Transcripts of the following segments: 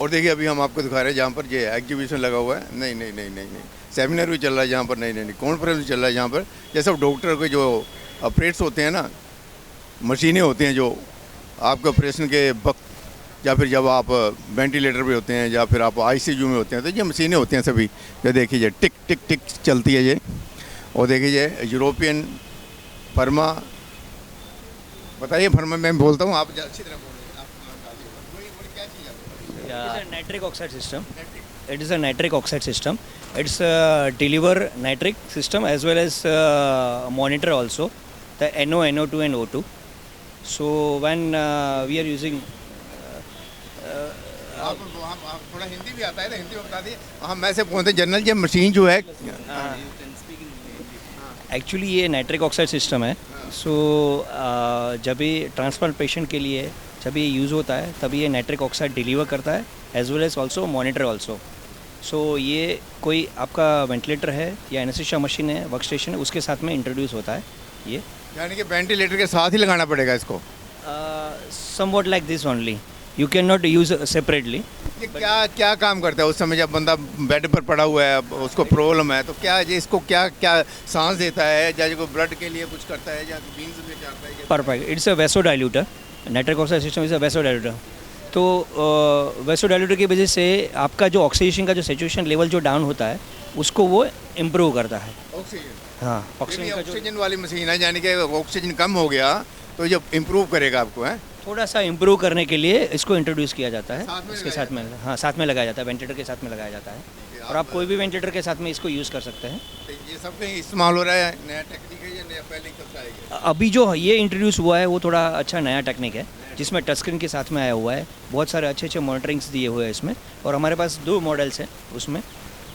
और देखिए अभी हम आपको दिखा रहे हैं जहाँ पर ये एग्जीबिशन लगा हुआ है, नहीं नहीं नहीं नहीं नहीं, सेमिनार भी चल रहा है जहाँ पर, नहीं नहीं नहीं, कॉन्फ्रेंस भी चल रहा है जहाँ पर, ये सब डॉक्टर के जो ऑपरेट्स होते हैं ना, मशीनें होती हैं जो आपके ऑपरेशन के वक्त, या फिर जब आप वेंटिलेटर पे होते हैं, या फिर आप आईसीयू में होते हैं, तो ये मशीनें होती हैं सभी। ये देखिए टिक टिक टिक चलती है ये। और देखिए यूरोपियन फर्मा, बताइए फर्मा, मैं बोलता हूँ, आप अच्छी तरह बोल रहे हैं, आप क्या चीज़ है? It is a nitric oxide system. It is a nitric oxide system. It's deliver nitric system as well as monitor also the NO, NO2 and O2. So when we are using आप थोड़ा हिंदी भी आता है तो हिंदी में बता दिए। हम मैं से पूछते हैं जनरल, ये मशीन जो है, एक्चुअली ये नाइट्रिक ऑक्साइड सिस्टम है। सो जब भी ट्रांसप्लांट पेशेंट के लिए जब ये यूज़ होता है तभी ये नाइट्रिक ऑक्साइड डिलीवर करता है as well as also monitor also. So ये कोई आपका वेंटिलेटर है या एनेस्थीसिया मशीन है, वर्क स्टेशन है, उसके साथ में इंट्रोड्यूस होता है ये। यानी कि वेंटिलेटर के साथ ही लगाना पड़ेगा इसको? Somewhat like this only, you can not use separately. ये क्या क्या काम करता है उस समय जब बंदा बेड पर पड़ा हुआ है, उसको प्रॉब्लम है, तो क्या ये इसको क्या क्या सांस देता है, या जो ब्लड के लिए कुछ करता है, या बीन्स में जाता है? Perfect, it's a vasodilator. Nitric oxide system is a vasodilator. तो वैसो डाइल्यूटर की वजह से आपका जो ऑक्सीजन का जो सेचुरेशन लेवल जो डाउन होता है उसको वो इम्प्रूव करता है। ऑक्सीजन, हाँ, ऑक्सीजन ऑक्सीजन का जो ऑक्सीजन वाली मशीन है, यानी कि ऑक्सीजन कम हो गया तो ये इम्प्रूव करेगा आपको, है? थोड़ा सा इम्प्रूव करने के लिए इसको इंट्रोड्यूस किया जाता है। साथ में इसके लगाया साथ में, हाँ, साथ में लगाया जाता है, वेंटिलेटर के साथ में लगाया जाता है। और आप कोई भी वेंटिलेटर के साथ में इसको यूज़ कर सकते हैं। तो ये सब कहीं इस्तेमाल हो रहा है, नया टेक्निक है या नया पहले कब से आएगा? अभी जो ये इंट्रोड्यूस हुआ है वो थोड़ा अच्छा नया टेक्निक है जिसमें टच स्क्रीन के साथ में आया हुआ है। बहुत सारे अच्छे अच्छे मॉनिटरिंग्स दिए हुए हैं इसमें, और हमारे पास 2 मॉडल्स हैं उसमें।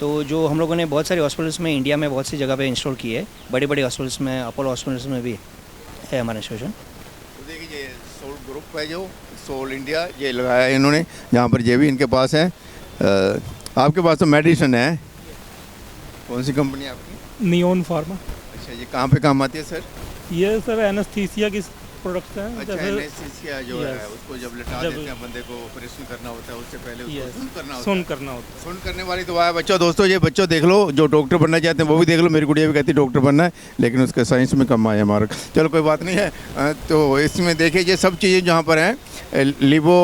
तो जो हम लोगों ने बहुत सारे हॉस्पिटल्स में इंडिया में बहुत सी जगह पे इंस्टॉल किए है, बड़े बड़े हॉस्पिटल्स में, अपोलो हॉस्पिटल्स में भी है हमारा इंस्टॉलेशन। तो देखिए ये सोल ग्रुप है जो सोल इंडिया, ये लगाया है इन्होंने, जहाँ पर ये भी इनके पास है। आपके पास तो मेडिसिन है, कौन सी कंपनी है आपकी? Neon pharma. अच्छा, ये कहाँ पे काम आती है सर? ये सर एनेस्थीसिया की प्रोडक्ट्स हैं। अच्छा, एनेस्थीसिया जो है उसको जब लिटा जब- देते हैं बंदे को, ऑपरेशन करना होता है, उससे पहले उसको Yes, सुन करना होता सुन है। करना होता है। सुन करने वाली दवा है बच्चों। दोस्तों ये बच्चों देख लो, जो डॉक्टर बनना चाहते हैं वो भी देख लो। मेरी गुड़िया भी कहती है डॉक्टर बनना है, लेकिन उसका साइंस में कम आया मार्क। चलो कोई बात नहीं है। तो इसमें देखिए ये सब चीज़ें जहाँ पर हैं, लिबो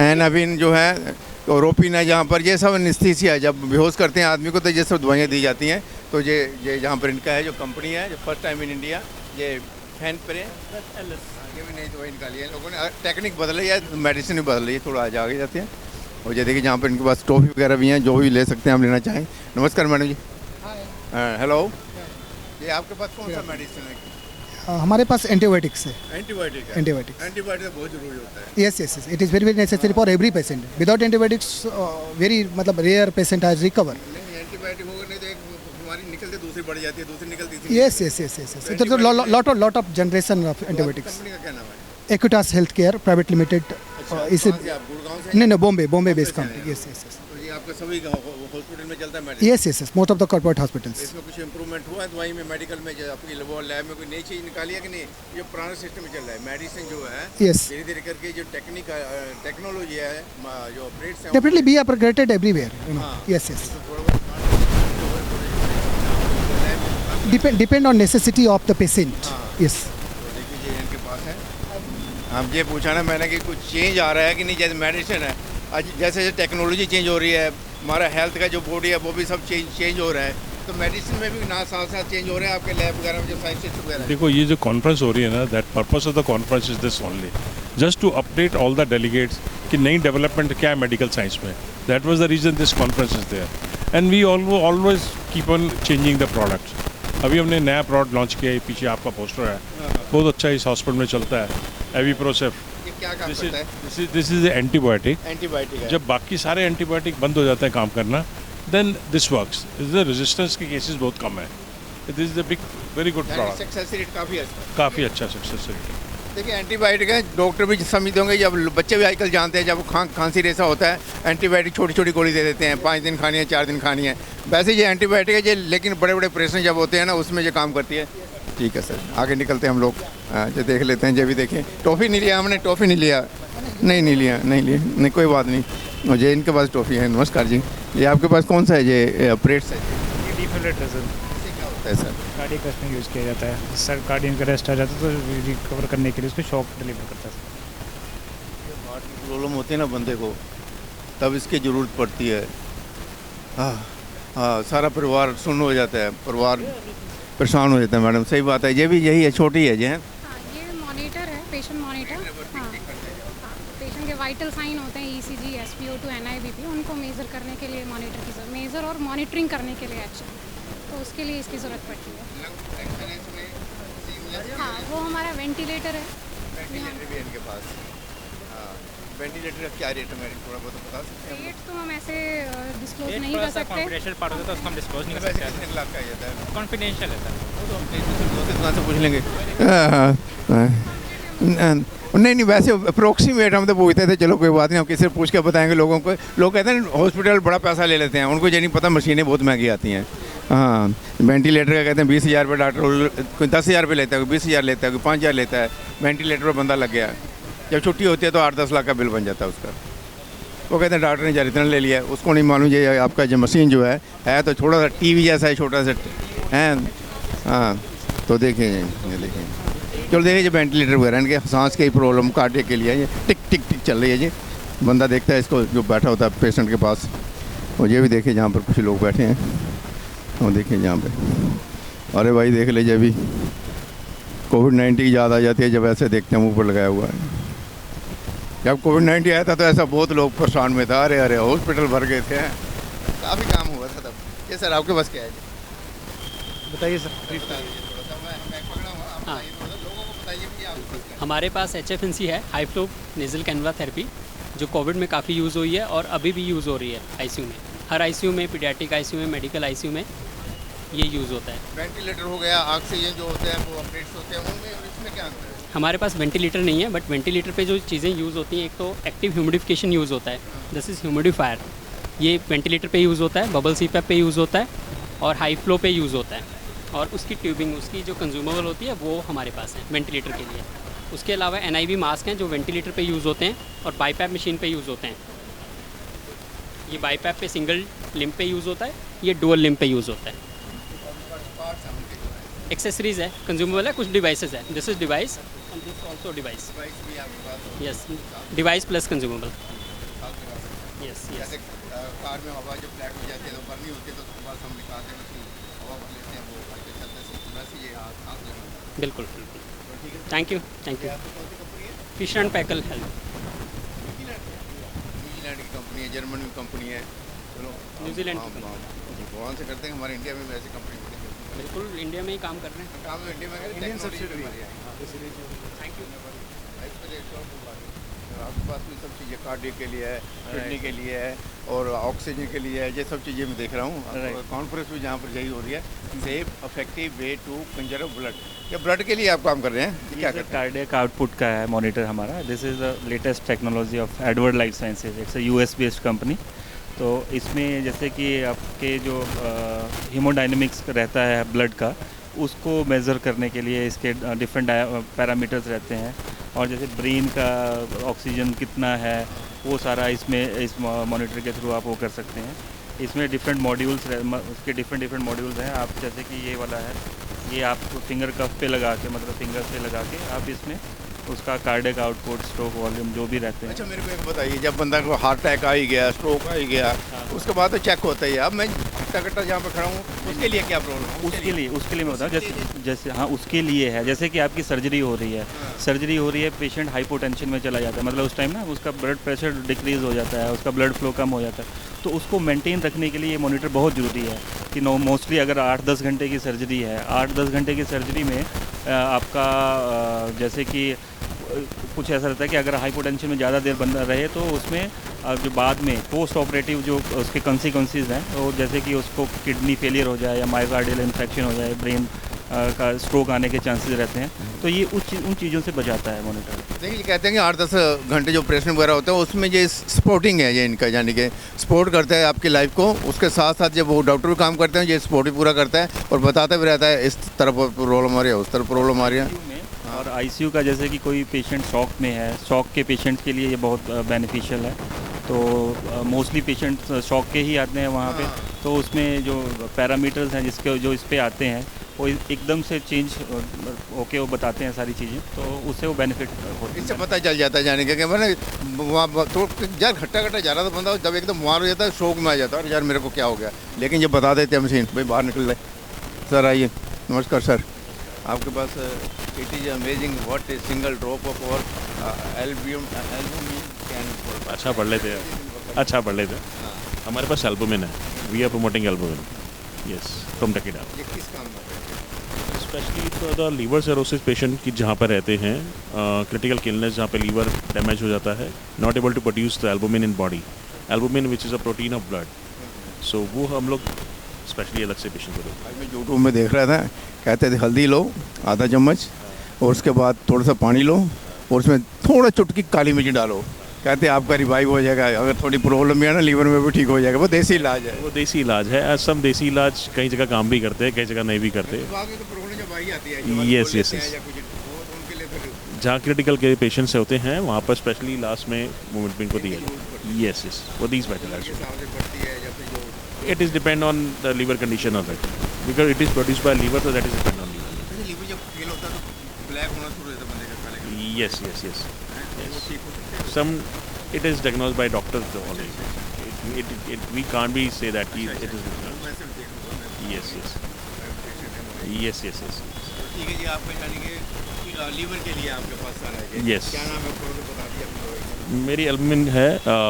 एनाबिन जो है, और रोपिन है जहाँ पर, ये सब एनेस्थीसिया है। जब बेहोश करते हैं आदमी को तो ये सब दवाइयाँ दी जाती हैं। तो ये जहाँ पर इनका है, जो कंपनी है, जो फर्स्ट टाइम इन इंडिया, ये फैन पर ये भी नई दवाई निकाली है लोगों ने। टेक्निक बदल रही है, मेडिसिन भी बदल रही है, थोड़ा आगे जाती है। और ये देखिए जहाँ पर इनके पास टॉफ़ी वगैरह भी हैं, जो भी ले सकते हैं हम लेना चाहें। नमस्कार मैडम जी। हेलो, ये आपके पास कौन सा मेडिसिन है? हमारे पास एंटीबायोटिक्स है। एंटीबायोटिक है? एंटीबायोटिक्स, एंटीबायोटिक बहुत ज़रूरी होता है। Yes yes yes, it is very very necessary for every patient. Without antibiotics very मतलब रेयर पेशेंट हैज रिकवर। नहीं, एंटीबायोटिक होगा नहीं तो एक बीमारी निकलती दूसरी बढ़ जाती है, दूसरी निकलती तीसरी। Yes yes yes yes yes, it is lot of generation of antibiotics. Company का क्या नाम है? एक्यूटास हेल्थ केयर प्राइवेट लिमिटेड। इसे कहाँ से आप गुड़गांव से? नहीं नहीं, Bombay based company. Yes yes yes तो ये आपका सभी हॉस्पिटल में चलता है medicine? Yes yes yes, most of the corporate hospitals. इसमें कुछ इम्प्रूवमेंट हुआ है दवाई में, मेडिकल में, जो आपकी लैब में कोई नई चीज़ निकाली है कि नहीं? ये पुराना सिस्टम में चल रहा है मेडिसिन जो है, यस, धीरे धीरे करके जो टेक्नोलॉजी है, जो ऑपरेट्स हैं, definitely be upgraded everywhere, you know. Yes yes, depend on necessity of the patient. Yes, देखिए ये इनके पास है। हम ये पूछा ना मैंने कि कुछ चेंज आ रहा है कि नहीं, जैसे मेडिसिन है, आज जैसे जैसे टेक्नोलॉजी चेंज हो रही है, हमारा हेल्थ का जो बॉडी है वो भी सब चेंज हो रहा है, तो मेडिसिन में भी ना साथ साथ चेंज हो रहे हैं आपके लैब वगैरह में, जो साइंटिस्ट वगैरह है। देखो ये जो कॉन्फ्रेंस हो रही है ना, that purpose of the conference is this only, just to update all the delegates कि नई डेवलपमेंट क्या है मेडिकल साइंस में। That was the reason this conference is there, and we always keep on changing the products. अभी हमने नया product launch किया है, पीछे आपका पोस्टर है, बहुत अच्छा इस हॉस्पिटल में चलता है, एविप्रोसेफ। ये क्या काम करता है? This is antibiotic. एंटीबायोटिक है। जब बाकी सारे एंटीबायोटिक बंद हो जाते हैं काम करना, then this works. Is the resistance के केसेस बहुत कम है। This is the big very good product, success rate काफ़ी अच्छा है। काफ़ी अच्छा सक्सेस रेट है। देखिए एंटीबायोटिक है, डॉक्टर भी समझते होंगे, जब बच्चे भी आजकल जानते हैं, जब खांसी रेसा होता है, एंटीबायोटिक छोटी छोटी गोली दे देते हैं, 5 दिन खानी है, 4 दिन खानी है। वैसे ये एंटीबायोटिक है ये, लेकिन बड़े बड़े ऑपरेशन जब होते हैं ना, उसमें ये काम करती है। ठीक है सर, आगे निकलते हैं हम लोग। जो देख लेते हैं, जो भी देखें। टॉफ़ी नहीं लिया हमने, टॉफ़ी नहीं लिया, नहीं लिया, नहीं कोई बात नहीं। और ये इनके पास टॉफ़ी है। नमस्कार जी, ये आपके पास कौन सा है ये ऑपरेट्स है? ये डिफिब्रिलेटर इससे क्या होता है सर? कार्डियक अरेस्ट में यूज़ किया जाता है। सर कार्डियक अरेस्ट आ जाता है तो रिकवर करने के लिए उसको शॉक डिलीवर करता है। हार्ट की प्रॉब्लम होती है ना बंदे को, तब इसकी ज़रूरत पड़ती है। हाँ हाँ, सारा परिवार सुन्न हो जाता है, परिवार परेशान हो जाता है। मैडम सही बात है, ये भी यही है, छोटी है जी। हाँ, ये मॉनिटर है, पेशेंट मॉनिटर। हाँ, पेशेंट के वाइटल साइन होते हैं, ECG, SpO2, NIBP, उनको मेज़र करने के लिए मॉनिटर की ज़रूरत, मेज़र और मॉनिटरिंग करने के लिए एक्चुअली, तो उसके लिए इसकी ज़रूरत पड़ती है। हाँ, वो हमारा वेंटिलेटर है। वेंटिलेटर भी है इनके पास। हाँ, वेंटिलेटर का क्या रेट है मेरे थोड़ा बहुत बता सकते हैं? रेट तो हम ऐसे डिस्क्लोज नहीं कर सकते। कॉन्फिडेंशियल पार्ट होता है तो उसको हम डिस्क्लोज नहीं कर वैसे सकते। कितने लाख का ये होता है? कॉन्फिडेंशियल है सर। वो तो हम दूसरी दुकान से पूछ लेंगे। नहीं नहीं, वैसे अप्रोक्सीमेट हम तो पूछते थे, चलो कोई बात नहीं, हम किसी से पूछ के बताएंगे लोगों को। लोग कहते हैं हॉस्पिटल बड़ा पैसा ले लेते हैं, उनको ये नहीं पता मशीनें बहुत महंगी आती हैं। हाँ, वेंटिलेटर का कहते हैं 20,000 रुपये डॉक्टर, कोई 10,000 रुपये लेता है, कोई 20,000 लेता है, कोई 5,000 लेता है। वेंटिलेटर पर बंदा लग गया, जब छुट्टी होती है तो 8-10 लाख का बिल बन जाता है उसका। वो कहते हैं डॉक्टर ने यार इतना ले लिया, उसको नहीं मालूम ये आपका जो मशीन जो है तो थोड़ा सा टीवी जैसा है, छोटा सा है। हाँ, तो देखिए ये देखिए, चलो देखिए जो वेंटिलेटर वगैरह इनके सांस की प्रॉब्लम काटे के लिए ये टिक टिक टिक चल रही है जी। बंदा देखता है इसको जो बैठा होता है पेशेंट के पास। और ये भी देखिए जहाँ पर कुछ लोग बैठे हैं, और देखिए जहाँ पे, अरे भाई देख लीजिए अभी कोविड-19 की याद आ जाती है जब ऐसे देखते हैं मुँह पर लगाया हुआ है। जब कोविड-19 आया था तो ऐसा बहुत लोग परेशान में था, अरे हॉस्पिटल भर गए थे, काफ़ी काम हुआ था तब। ये सर आपके पास क्या है जी? बताइए सर। हाँ, हमारे पास HFNC है, high flow nasal cannula therapy, जो कोविड में काफ़ी यूज़ हुई है और अभी भी यूज़ हो रही है ICU में। हर ICU में, पीडियाट्रिक ICU में, मेडिकल ICU में ये यूज़ होता है। वेंटिलेटर हो गया, ऑक्सीजन जो होते हैं वो ऑपरेट्स होते हैं, उनमें इसमें क्या अंतर है? हमारे पास वेंटिलेटर नहीं है, बट वेंटिलेटर पे जो चीज़ें यूज़ होती हैं, एक तो एक्टिव ह्यूमिडिफिकेशन यूज़ होता है, दिस इज़ ह्यूमिडिफायर, ये वेंटिलेटर पे यूज़ होता है, बबल CPAP पे यूज़ होता है और हाई फ्लो पे यूज़ होता है। और उसकी ट्यूबिंग, उसकी जो कंज्यूमेबल होती है वो हमारे पास है वेंटिलेटर के लिए। उसके अलावा NIV मास्क हैं जो वेंटिलेटर पे यूज़ होते हैं और बाईपैप मशीन पे यूज़ होते हैं। ये बाईपैप पे सिंगल लिम्ब पे यूज़ होता है, ये डुअल लिम्ब पे यूज़ होता है। एक्सेसरीज है, कंज्यूमेबल है, कुछ डिवाइसेस है। This is device and this also device. Yes, device plus consumable. Yes yes. Car में हवा जो फ्लैट हो जाती है तो भरनी होती है तो उसके बाद हम निकालते हैं, उसकी हवा भर लेते हैं, वो आगे चलते हैं, वैसे ये आँख लेना। बिल्कुल बिल्कुल। Thank you thank you. Fisher and Paykel Health, New Zealand की कंपनी है, जर्मन की कंपनी है। चलो न्यूजीलैंड की भगवान से करते हैं हमारे इंडिया में भी ऐसी कंपनी बड़ी है। बिल्कुल इंडिया में ही काम कर रहे हैं। काम तो इंडिया में करें, इंडियन टेक्नोलॉजी सब्सिडी हमारी है। Thank you. आपके पास भी सब चीज़ें कार्डियक के लिए है, किडनी के लिए है और ऑक्सीजन के लिए है, ये सब चीज़ें मैं देख रहा हूँ। कॉन्फ्रेंस भी जहाँ पर यही हो रही है, safe effective way to conserve blood. ये ब्लड के लिए आप काम कर रहे हैं, ये क्या करते हैं? कार्डियक आउटपुट का है मॉनिटर हमारा। This is the latest technology of Edward life sciences, it's a US based company. तो इसमें जैसे कि आपके जो हीमोडायनेमिक्स रहता है ब्लड का, उसको मेज़र करने के लिए इसके डिफरेंट पैरामीटर्स रहते हैं। और जैसे ब्रेन का ऑक्सीजन कितना है वो सारा इसमें इस मॉनिटर के थ्रू आप वो कर सकते हैं। इसमें डिफरेंट मॉड्यूल्स, उसके डिफरेंट मॉड्यूल्स हैं। आप जैसे कि ये वाला है, ये आप फिंगर कफ पे लगा के, मतलब फिंगर पे लगा के आप इसमें उसका कार्डियक आउटपुट, स्ट्रोक वॉल्यूम जो भी रहते हैं। अच्छा मेरे को एक बताइए, जब बंदा को हार्ट अटैक आ ही गया, स्ट्रोक आ ही गया, उसके बाद तो चेक होता ही है। अब मैं कट्टा जहाँ पर खड़ा हूँ उसके लिए क्या प्रॉब्लम है? उसके लिए मैं बताऊँ, जैसे हाँ उसके लिए है, जैसे कि आपकी सर्जरी हो रही है, पेशेंट हाइपोटेंशन में चला जाता है, मतलब उस टाइम ना उसका ब्लड प्रेशर डिक्रीज़ हो जाता है, उसका ब्लड फ्लो कम हो जाता है, तो उसको मेंटेन रखने के लिए ये मॉनिटर बहुत ज़रूरी है। कि मोस्टली अगर 8-10 घंटे की सर्जरी है, 8-10 घंटे की सर्जरी में आपका जैसे कि कुछ ऐसा रहता है कि अगर हाइपोटेंशन में ज़्यादा देर बंदा रहे तो उसमें जो बाद में पोस्ट ऑपरेटिव जो उसके कॉन्सिक्वेंसेस हैं, तो जैसे कि उसको किडनी फेलियर हो जाए या मायोकार्डियल इन्फेक्शन हो जाए, ब्रेन का स्ट्रोक आने के चांसेस रहते हैं, तो ये उन चीज़ों से बचाता है मॉनिटर। देखिए, ये कहते हैं कि 8-10 घंटे जो ऑपरेशन वगैरह होता है उसमें ये सपोर्टिंग है, ये इनका यानी कि सपोर्ट करता है आपकी लाइफ को। उसके साथ साथ जब वो डॉक्टर भी काम करते हैं, ये सपोर्ट भी पूरा करता है और बताता भी रहता है इस तरफ प्रॉब्लम आ रही है, उस तरफ प्रॉब्लम आ रही है। और ICU का जैसे कि कोई पेशेंट शॉक में है, शॉक के पेशेंट के लिए ये बहुत बेनिफिशियल है। तो मोस्टली पेशेंट शॉक के ही आते हैं वहाँ पे। तो उसमें जो पैरामीटर्स हैं जिसके जो इस पे आते हैं वो एकदम से चेंज होके वो बताते हैं सारी चीज़ें, तो उससे वो बेनिफिट होता है। इससे पता चल जाता है जाने के कि मैंने वहाँ तो यार घट्टा जा रहा था बंदा, जब एकदम बीमार हो जाता है शौक में आ जाता है और यार मेरे को क्या हो गया, लेकिन जब बता देते हैं मशीन भाई बाहर निकल रहे। सर आइए, नमस्कार सर, आपके पास it is amazing what is single drop off और एल्बुमिन कैन। अच्छा पढ़ लेते हैं, अच्छा पढ़ लेते हैं। हमारे पास एल्बुमिन है, we are promoting albumin, yes, from Takeda. ये किस काम में? स्पेशली तो द लीवर सिरोसिस पेशेंट की जहाँ पर रहते हैं, क्रिटिकल इलनेस जहाँ पे लीवर डैमेज हो जाता है, not able to produce the albumin in body, albumin which is a protein of blood, so वो हम लोग स्पेशली अलग से पेशेंट को देते हैं। आज मैं यूट्यूब में देख रहा था, कहते थे हल्दी लो आधा चम्मच और उसके बाद थोड़ा सा पानी लो और उसमें थोड़ा चुटकी काली मिर्च डालो, कहते हैं आपका रिवाइव हो जाएगा, अगर थोड़ी प्रॉब्लम भी है ना लीवर में भी ठीक हो जाएगा। वो देसी इलाज है। वो देसी इलाज है, सब देसी इलाज कई जगह काम भी करते हैं, कई जगह नहीं भी करते। यस यस यस, जहाँ क्रिटिकल के पेशेंट्स होते हैं वहाँ पर स्पेशली लास्ट में मूवमेंट को दिया जाए। यस यस, वो these vital it is depend on the liver condition of it, because it is produce by liver, तो that is depend on liver. Yes yes yes, some it is diagnosed by doctors only. We can't be say that it is. Yes yes yes yes yes. ठीक है जी, आपको जानेंगे कि liver के लिए आपके पास सारा है। Yes. क्या नाम है प्रोडक्ट बता दिया अपनी? मेरी एल्बुमिन है,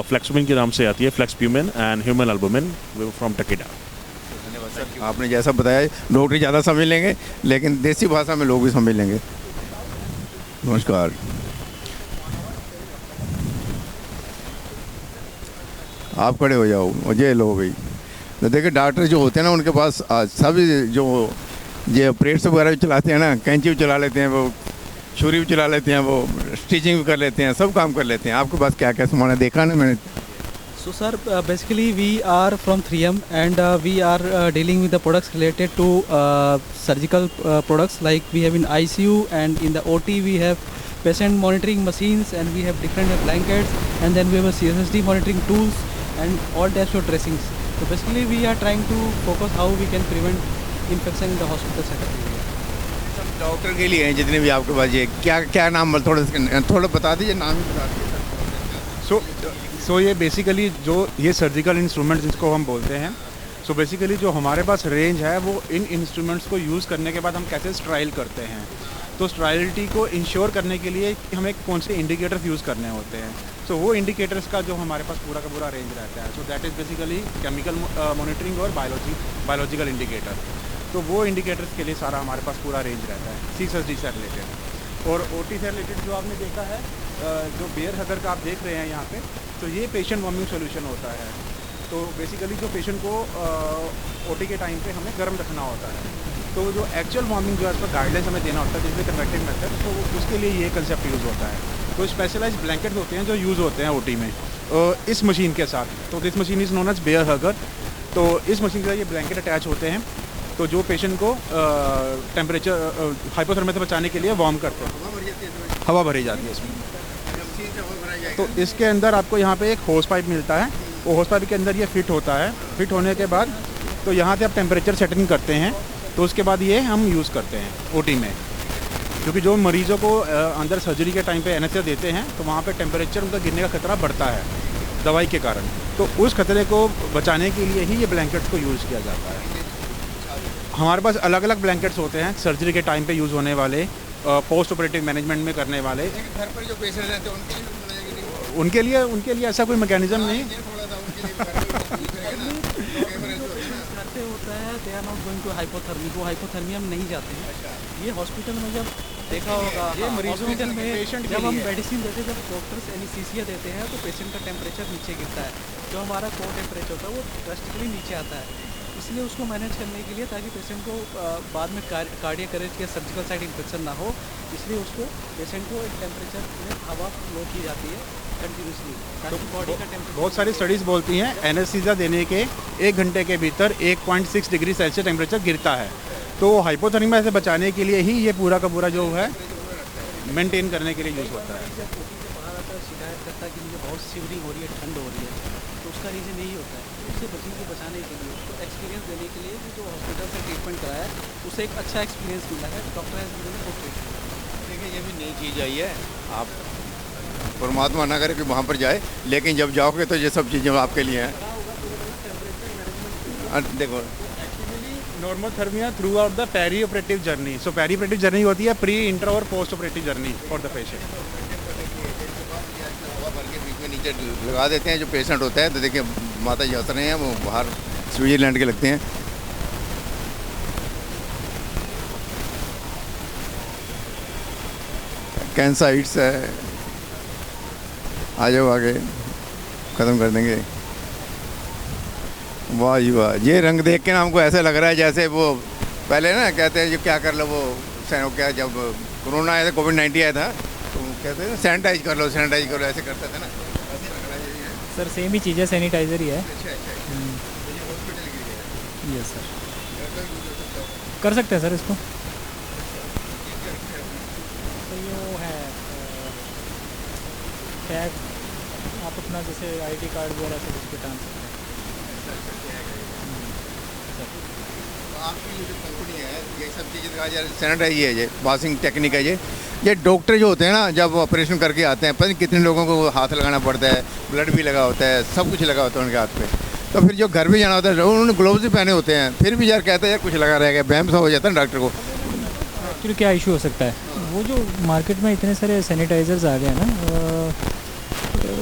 फ्लेक्सुमिन के नाम से आती है, फ्लेक्सप्यूमिन एंड ह्यूमन एल्बुमिन फ्रॉम टकीडा। धन्यवाद सर, आपने जैसा बताया डॉक्टर ज़्यादा समझ लेंगे लेकिन देसी भाषा में लोग भी समझ लेंगे। नमस्कार, आप खड़े हो जाओ और ये लो भाई। तो देखिए डॉक्टर जो होते हैं ना उनके पास सभी जो ये ऑपरेट्स वगैरह भी चलाते हैं ना, कैंची भी चला लेते हैं, वो छुरी भी चला लेते हैं, वो स्टिचिंग भी कर लेते हैं, सब काम कर लेते हैं। आपके पास क्या क्या सामान है देखा ना मैंने? So sir, basically we are from 3M and we are dealing with the products related to surgical products, like we have in ICU and in the OT we have patient monitoring machines and we have different blankets and then we have a CSSD monitoring tools and all types of dressings. So basically we are trying to focus how we can prevent infection in the hospital setup area. सब doctor के लिए हैं जितने भी आपके पास, ये क्या क्या नाम थोड़ा बता दीजिए, नाम ही बता दीजिए। सो ये बेसिकली जो ये सर्जिकल इंस्ट्रूमेंट्स जिसको हम बोलते हैं, सो बेसिकली जो हमारे पास रेंज है वो इन इंस्ट्रूमेंट्स को यूज़ करने के बाद हम कैसे स्ट्राइल करते हैं। तो स्ट्राइलिटी को इंश्योर करने के लिए हमें कौन से इंडिकेटर्स यूज़ करने होते हैं, सो वो इंडिकेटर्स का जो हमारे पास पूरा का पूरा रेंज रहता है। So that is basically chemical monitoring और बायोलॉजिकल इंडिकेटर। तो वो इंडिकेटर्स के लिए सारा हमारे पास पूरा रेंज रहता है CSSD से रिलेटेड। और OT से रिलेटेड जो आपने देखा है, जो बेयर हगर का आप देख रहे हैं यहाँ पे, तो ये पेशेंट वार्मिंग सॉल्यूशन होता है। तो बेसिकली जो पेशेंट को OT के टाइम पे हमें गर्म रखना होता है, तो जो एक्चुअल वार्मिंग जो है उसका गाइडलाइंस हमें देना होता है जिसमें कन्वेक्टिव मेथड, तो उसके लिए ये कंसेप्ट यूज़ होता है। तो स्पेशलाइज ब्लैंकेट्स होते हैं जो यूज़ होते हैं OT में इस मशीन के साथ। तो this machine is known as bear hugger. तो इस मशीन के साथ ये ब्लैंकेट अटैच होते हैं, तो जो पेशेंट को टेम्परेचर हाइपोथर्मिया से बचाने के लिए वार्म करते हैं। हवा भरी जाती है इसमें। तो इसके अंदर आपको यहाँ पे एक होस पाइप मिलता है, वो होस पाइप के अंदर ये फिट होता है। फिट होने के बाद तो यहाँ से आप टेम्परेचर सेटिंग करते हैं, तो उसके बाद ये हम यूज़ करते हैं OT में। क्योंकि जो मरीज़ों को अंदर सर्जरी के टाइम पे एनेस्थीसिया देते हैं, तो वहाँ पे टेम्परेचर उनका गिरने का खतरा बढ़ता है दवाई के कारण। तो उस खतरे को बचाने के लिए ही ये ब्लैंकेट्स को यूज़ किया जाता है। हमारे पास अलग अलग ब्लैंकेट्स होते हैं सर्जरी के टाइम पे यूज़ होने वाले, पोस्ट ऑपरेटिव मैनेजमेंट में करने वाले। घर पर जो पेशेंट रहते हैं उनके लिए ऐसा कोई मैकेनिज्म नहीं करते होता है, they are not going to hypothermia, वो हाइपोथर्मिया में नहीं जाते हैं। ये हॉस्पिटल में जब देखा होगा, ये हॉस्पिटल में जब हम मेडिसिन देते हैं, जब डॉक्टर्स एनेस्थीसिया देते हैं तो पेशेंट का टेम्परेचर नीचे गिरता है, जो हमारा कोर टेम्परेचर होता है वो ड्रास्टिकली नीचे आता है। इसलिए उसको मैनेज करने के लिए, ताकि पेशेंट को बाद में कार्डियक अरेस्ट या सर्जिकल साइड इन्फेक्शन ना हो, इसलिए उसको पेशेंट को एक टेम्परेचर में हवा फ्लो की जाती है कंटिन्यूसली, ताकि बॉडी का टेम्परेचर। बहुत सारी स्टडीज़ बोलती हैं एनेस्थीसिया देने के 1 घंटे के भीतर 1.6 डिग्री सेल्सियस टेम्परेचर गिरता है। तो हाइपोथर्मिया से बचाने के लिए ही ये पूरा का पूरा जो है मेंटेन करने के लिए यूज़ होता है। शिकायत कहता है कि मुझे बहुत शिवरिंग हो रही है, ठंड हो रही है, तो उसका रीज़न यही होता है। उससे बचाने के लिए, उसको एक्सपीरियंस देने के लिए जो हॉस्पिटल से ट्रीटमेंट कराया है उसे एक अच्छा एक्सपीरियंस मिला है, doctor has given good treatment. देखिए ये भी नई चीज़ आई है, आप परमात्मा ना करे कि वहाँ पर जाए, लेकिन जब जाओगे तो ये सब चीज़ें आपके लिए हैं। देखो normothermia throughout the perioperative journey. So perioperative journey होती है प्री, इंटर और postoperative journey for the patient. बीच में नीचे लगा देते हैं जो पेशेंट होता है, तो देखिए माता जी हंस रहे हैं, वो बाहर स्विट्जरलैंड के लगते हैं। कैंसाइट्स है, आ जाओ आगे, ख़त्म कर देंगे। वाह जी वाह, ये रंग देख के ना हमको ऐसा लग रहा है जैसे वो पहले ना कहते हैं जो क्या कर लो, वो क्या जब कोरोना आया था, कोविड-19 आया था, तो कहते हैं ना सैनिटाइज कर लो, सैनिटाइज कर लो, ऐसे करते थे ना, ऐसे लग रहा है ये। सर सेम ही चीज़ है, सैनिटाइज़र ही है। अच्छा अच्छा, ये हॉस्पिटल की है। यस सर, कर सकते हैं सर इसको। तो ये वो है टैग, आप अपना जैसे आईडी कार्ड वगैरह से कुछ टान सकते हैं। आपकी जो कंपनी है ये सब चीज़ें कहा जाए सैनिटाइज है, ये वॉशिंग टेक्निक है, ये डॉक्टर जो होते हैं ना जब ऑपरेशन करके आते हैं, पता नहीं कितने लोगों को हाथ लगाना पड़ता है, ब्लड भी लगा होता है, सब कुछ लगा होता है उनके हाथ पे, तो फिर जो घर भी जाना होता है उन्होंने ग्लोव्स भी पहने होते हैं, फिर भी यार कहते हैं यार कुछ लगा रहेगा, बहम सा हो जाता है ना डॉक्टर को। एक्चुअली क्या इशू हो सकता है, वो जो मार्केट में इतने सारे सैनिटाइज़र्स आ गए हैं ना,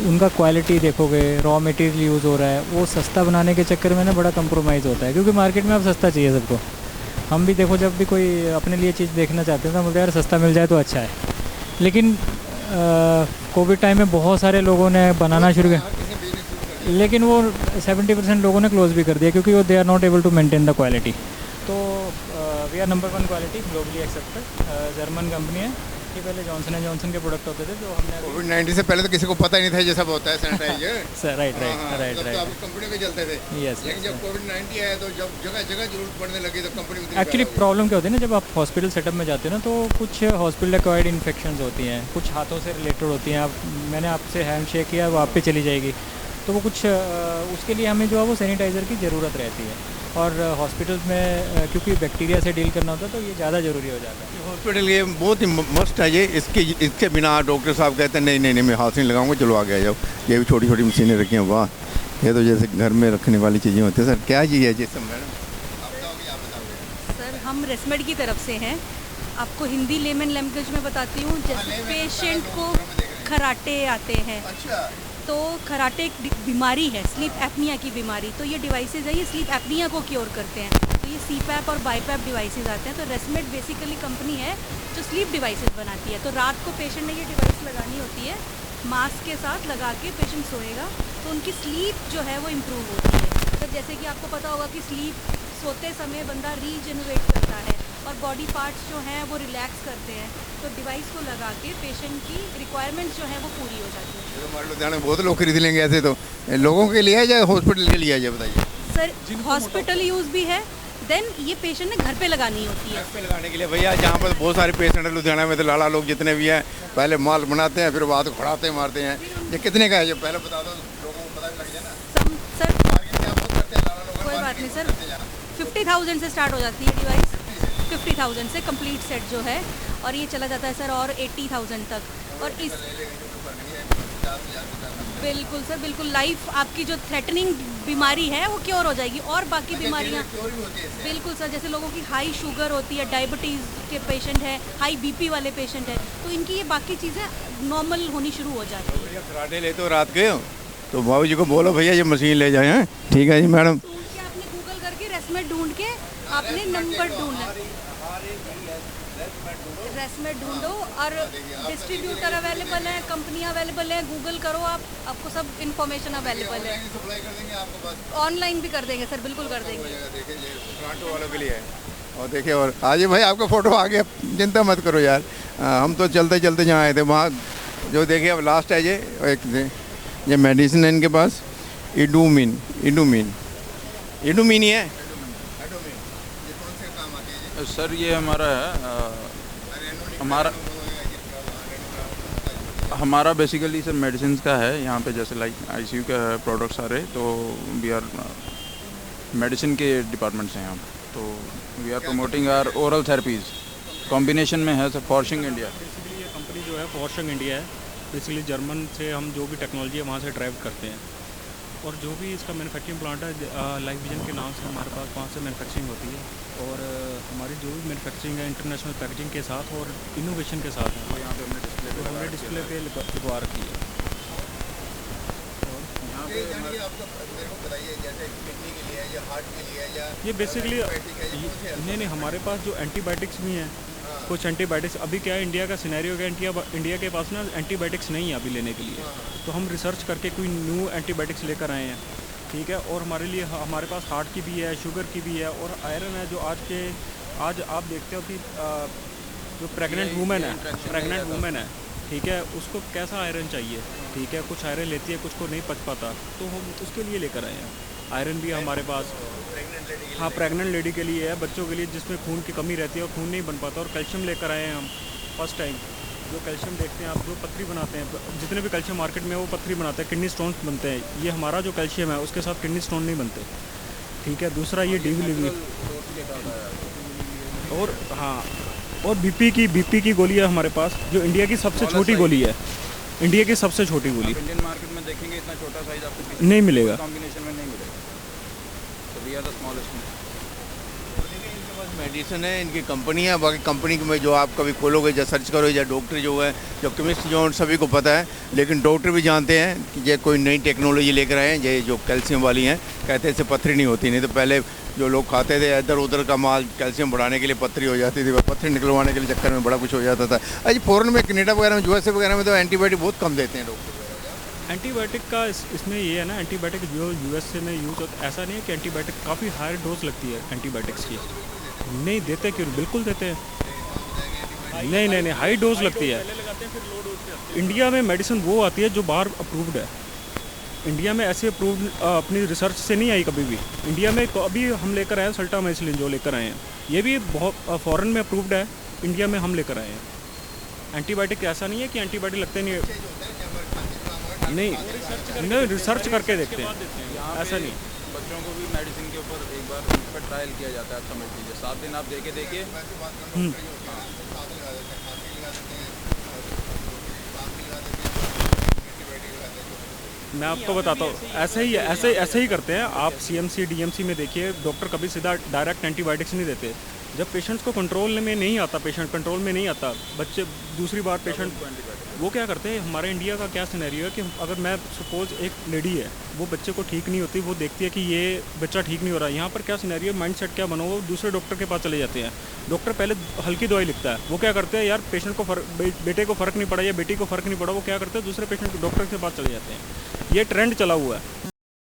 उनका क्वालिटी देखोगे, रॉ मटेरियल यूज़ हो रहा है, वो सस्ता बनाने के चक्कर में ना बड़ा कंप्रोमाइज़ होता है, क्योंकि मार्केट में अब सस्ता चाहिए सबको। हम भी देखो जब भी कोई अपने लिए चीज़ देखना चाहते हैं तो बोलते हैं यार सस्ता मिल जाए तो अच्छा है, लेकिन कोविड टाइम में बहुत सारे लोगों ने बनाना शुरू किया, लेकिन वो 70% लोगों ने क्लोज़ भी कर दिया, क्योंकि वो they are not able to maintain the quality. तो we are number 1 quality globally accepted, German company है। ये पहले जॉनसन एंड जॉनसन के प्रोडक्ट होते थे जो हमने कोविड-19 से पहले तो किसी को पता ही नहीं था ये सब होता है सैनिटाइजर। सर राइट तो आप कंपनी में चलते थे। यस, लेकिन जब कोविड-19 आया तो जब जगह जगह जरूरत पड़ने लगी तो कंपनी में एक्चुअली प्रॉब्लम क्या होती है ना, जब आप हॉस्पिटल सेटअप में जाते हो ना, तो कुछ हॉस्पिटल एक्वायर्ड इन्फेक्शंस होती हैं, कुछ हाथों से रिलेटेड होती हैं। मैंने आपसे हैंड शेक किया, वो आप पे चली जाएगी, तो वो कुछ उसके लिए हमें जो है वो सैनिटाइज़र की ज़रूरत रहती है। और हॉस्पिटल में क्योंकि बैक्टीरिया से डील करना होता है तो ये ज़्यादा ज़रूरी हो जाता है। हॉस्पिटल ये बहुत ही मस्ट है, ये इसके बिना डॉक्टर साहब कहते हैं नहीं मैं हाथ नहीं लगाऊंगा, चलो आगे आ जाओ। ये भी छोटी छोटी मशीनें रखी हैं, वाह, ये तो जैसे घर में रखने वाली चीज़ें होती हैं। सर क्या चीज़ है जी सब मैडम, आप बताओगे, आप बताओगे। सर हम रेसमेड की तरफ से हैं, आपको हिंदी लेमन लैंग्वेज में बताती हूँ। जैसे पेशेंट को खराटे आते हैं, तो खराटे एक बीमारी है, स्लीप एपनिया की बीमारी, तो ये डिवाइसेज है, ये स्लीप एपनिया को क्योर करते हैं। तो ये सीपैप और बाईपैप डिवाइसेज आते हैं। तो रेसमेड बेसिकली कंपनी है जो स्लीप डिवाइसेज बनाती है। तो रात को पेशेंट ने ये डिवाइस लगानी होती है, मास्क के साथ लगा के पेशेंट सोएगा, तो उनकी स्लीप जो है वो इम्प्रूव होती है। तो जैसे कि आपको पता होगा कि स्लीप सोते समय बंदा रीजनरेट करता है और बॉडी पार्ट्स जो हैं वो रिलैक्स करते हैं। तो डिवाइस को लगा के पेशेंट की रिक्वायरमेंट्स जो है वो पूरी हो जाती है। हमारे लुधियाना बहुत लोग खरीद लेंगे ऐसे, तो लोगों के लिए है या हॉस्पिटल के लिए है, ये बताइए। सर हॉस्पिटल यूज़ भी है, देन ये पेशेंट ने घर पे लगानी होती है। घर पे लगाने के लिए भैया, जहाँ पर बहुत सारे पेशेंट है लुधियाना में, तो लाला लोग जितने भी हैं पहले माल बनाते हैं, फिर बाद खड़ाते मारते हैं। ये कितने का है, ये पहले बता दो, लोगों को पता भी लग जाए ना। सर कोई बात नहीं सर, 50,000 से स्टार्ट हो जाती है डिवाइस, 50,000 से कंप्लीट सेट जो है, और ये चला जाता है सर और 80,000 तक। और इस बिल्कुल सर, बिल्कुल लाइफ आपकी जो थ्रेटनिंग बीमारी है वो क्योर हो जाएगी। और बाकी बीमारियां बिल्कुल सर, जैसे लोगों की हाई शुगर होती है, डायबिटीज़ के पेशेंट है, हाई बीपी वाले पेशेंट है, तो इनकी ये बाकी चीज़ें नॉर्मल होनी शुरू हो जाती है। खराटे लेते हो रात के, तो बाबू जी को बोलो भैया ये मशीन ले जाए। हैं ठीक है जी मैडम। तो उनके आपने गूगल करके रेसमेड ढूंढ के आपने नंबर ढूंढना, रेसमेड ढूंढो, और डिस्ट्रीब्यूटर अवेलेबल है, कंपनियां अवेलेबल है, गूगल करो आप, आपको सब इन्फॉर्मेशन अवेलेबल है। ऑनलाइन भी कर देंगे सर, बिल्कुल कर देंगे। टोरंटो वालों के लिए है। और देखिए, और आज भाई आपका फ़ोटो आ गया, चिंता मत करो यार। हम तो चलते चलते जहाँ आए थे वहाँ जो देखिए अब लास्ट है ये मेडिसिन है इनके पास, इडूमिन ही है। सर ये हमारा है, हमारा हमारा बेसिकली सर मेडिसिन का है यहाँ पे, जैसे लाइक आईसीयू का है प्रोडक्ट सारे, तो वी आर मेडिसिन के डिपार्टमेंट से हैं हम, तो we are promoting our oral therapies combination में है सर फॉर्शिंग इंडिया। बेसिकली ये कंपनी जो है फॉर्शिंग इंडिया है, बेसिकली जर्मन से हम जो भी टेक्नोलॉजी है वहाँ से ड्राइव करते हैं, और जो भी इसका मैन्युफैक्चरिंग प्लांट है लाइफ विजन के नाम से हमारे पास वहाँ से मैन्युफैक्चरिंग होती है, और हमारी जो भी मैन्युफैक्चरिंग है इंटरनेशनल पैकेजिंग के साथ और इनोवेशन के साथ है। तो यहाँ पे हमने डिस्प्ले पे लगवा रखी है। ये बेसिकली नहीं हमारे पास जो एंटीबायोटिक्स भी हैं, कुछ एंटीबायोटिक्स अभी क्या है, इंडिया का सिनेरियो क्या, इंडिया के पास ना एंटीबायोटिक्स नहीं है अभी लेने के लिए, तो हम रिसर्च करके कोई न्यू एंटीबायोटिक्स लेकर आए हैं, ठीक है। और हमारे लिए हमारे पास हार्ट की भी है, शुगर की भी है, और आयरन है, जो आज आप देखते हो कि जो प्रेग्नेंट वुमेन है, ठीक है, उसको कैसा आयरन चाहिए, ठीक है, कुछ आयरन लेती है, कुछ को नहीं पच पाता, तो हम उसके लिए लेकर आए हैं। आयरन भी है हमारे पास, हाँ प्रेग्नेंट लेडी के लिए है, बच्चों के लिए जिसमें खून की कमी रहती है और खून नहीं बन पाता, और कैल्शियम लेकर आए हैं हम फर्स्ट टाइम। जो कैल्शियम देखते हैं आप, जो पथरी बनाते हैं, जितने भी कैल्शियम मार्केट में वो पथरी बनाते हैं, किडनी स्टोन्स बनते हैं, ये हमारा जो कैल्शियम है उसके साथ किडनी स्टोन नहीं बनते, ठीक है। दूसरा ये डीवी और हाँ, और बीपी की गोली है हमारे पास, जो इंडिया की सबसे छोटी गोली है, इंडिया की सबसे छोटी गोली। इंडियन मार्केट में देखेंगे इतना छोटा साइज आपको नहीं मिलेगा, कॉम्बिनेशन में नहीं मिलेगा, तो we are the smallest. Medicine है, इनकी कंपनी है, बाकी कंपनी में जो आप कभी खोलोगे या सर्च करो, या डॉक्टर जो है, जो केमिस्ट जो है, सभी को पता है, लेकिन डॉक्टर भी जानते हैं कि ये कोई नई टेक्नोलॉजी लेकर आए हैं, ये जो कैल्शियम वाली हैं, कहते हैं इससे पथरी नहीं होती, नहीं तो पहले जो लोग खाते थे इधर उधर का माल कैल्शियम बढ़ाने के लिए पथरी हो जाती थी, पथरी निकलवाने के लिए चक्कर में बड़ा कुछ हो जाता था। अच्छा, फॉरेन में कनाडा वगैरह में, यूएसए वगैरह में तो एंटीबायोटिक बहुत कम देते हैं डॉक्टर। एंटीबायोटिक का इसमें ये है ना, एंटीबायोटिक जो यूएसए में यूज़ होता है, ऐसा नहीं है कि एंटीबायोटिक काफ़ी हाई डोज लगती है एंटीबायोटिक्स की, नहीं देते, क्यों, बिल्कुल देते हैं, नहीं हाई डोज लगती है। इंडिया में मेडिसिन वो आती है जो बाहर अप्रूव्ड है, इंडिया में ऐसे अप्रूव्ड अपनी रिसर्च से नहीं आई कभी भी। इंडिया में अभी हम लेकर आए सल्टामाइसिलिन जो लेकर आए हैं, ये भी बहुत फॉरेन में अप्रूव्ड है, इंडिया में हम लेकर आए हैं। एंटीबायोटिक ऐसा नहीं है कि एंटीबायोटिक लगते नहीं रिसर्च करके देखते हैं, ऐसा नहीं। बच्चों को भी मेडिसिन के ऊपर एक बार उन पर ट्रायल किया जाता है, आप समझ लीजिए 7 दिन आप देखिए मैं आपको बताता हूँ, ऐसे ही करते हैं। आप सीएमसी डीएमसी में देखिए, डॉक्टर कभी सीधा डायरेक्ट एंटीबायोटिक्स नहीं देते। जब पेशेंट्स को कंट्रोल में नहीं आता, पेशेंट कंट्रोल में नहीं आता, बच्चे दूसरी बार पेशेंट वो क्या करते हैं, हमारे इंडिया का क्या सिनेरियो है कि अगर मैं सपोज एक लेडी है, वो बच्चे को ठीक नहीं होती, वो देखती है कि ये बच्चा ठीक नहीं हो रहा है, यहाँ पर क्या सिनेरियो, माइंडसेट क्या बना, वो दूसरे डॉक्टर के पास चले जाते हैं। डॉक्टर पहले हल्की दवाई लिखता है, वो क्या करते हैं, यार पेशेंट को बेटे को फ़र्क नहीं पड़ा या बेटी को फ़र्क नहीं पड़ा, वो क्या करते हैं, दूसरे पेशेंट डॉक्टर के पास चले जाते हैं। ये ट्रेंड चला हुआ है।